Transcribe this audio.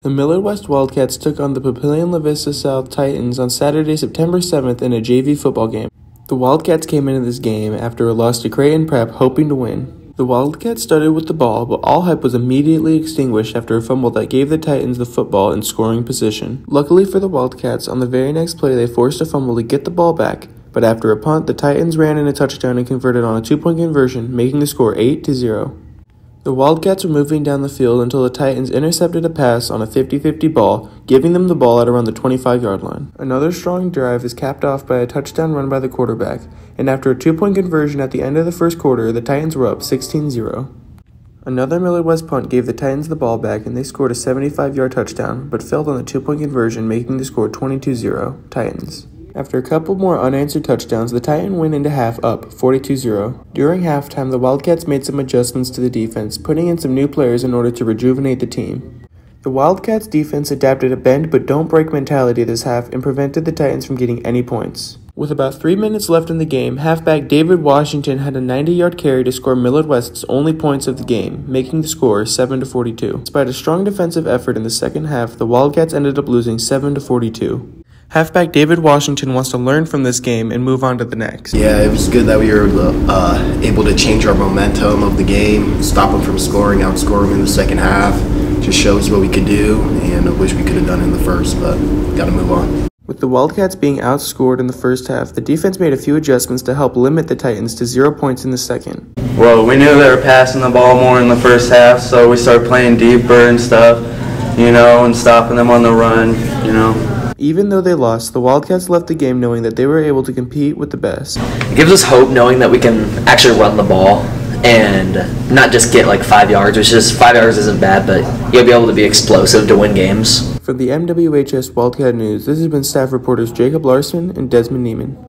The Millard West Wildcats took on the Papillion La Vista South Titans on Saturday, September 7th in a JV football game. The Wildcats came into this game after a loss to Creighton Prep, hoping to win. The Wildcats started with the ball, but all hype was immediately extinguished after a fumble that gave the Titans the football in scoring position. Luckily for the Wildcats, on the very next play they forced a fumble to get the ball back, but after a punt, the Titans ran in a touchdown and converted on a 2-point conversion, making the score 8-0. The Wildcats were moving down the field until the Titans intercepted a pass on a 50-50 ball, giving them the ball at around the 25-yard line. Another strong drive is capped off by a touchdown run by the quarterback, and after a 2-point conversion at the end of the first quarter, the Titans were up 16-0. Another Millard West punt gave the Titans the ball back, and they scored a 75-yard touchdown, but failed on the 2-point conversion, making the score 22-0, Titans. After a couple more unanswered touchdowns, the Titans went into half up, 42-0. During halftime, the Wildcats made some adjustments to the defense, putting in some new players in order to rejuvenate the team. The Wildcats' defense adapted a bend-but-don't-break mentality this half and prevented the Titans from getting any points. With about 3 minutes left in the game, halfback David Washington had a 90-yard carry to score Millard West's only points of the game, making the score 7-42. Despite a strong defensive effort in the second half, the Wildcats ended up losing 7-42. Halfback David Washington wants to learn from this game and move on to the next. Yeah, it was good that we were able to change our momentum of the game, stop them from scoring, outscore them in the second half. Just shows what we could do, and I wish we could have done it in the first, but got to move on. With the Wildcats being outscored in the first half, the defense made a few adjustments to help limit the Titans to 0 points in the second. Well, we knew they were passing the ball more in the first half, so we started playing deeper and stuff, and stopping them on the run, Even though they lost, the Wildcats left the game knowing that they were able to compete with the best. It gives us hope knowing that we can actually run the ball and not just get like 5 yards, which is 5 yards isn't bad, but you'll be able to be explosive to win games. For the MWHS Wildcat News, this has been staff reporters Jacob Larson and Desmond Neiman.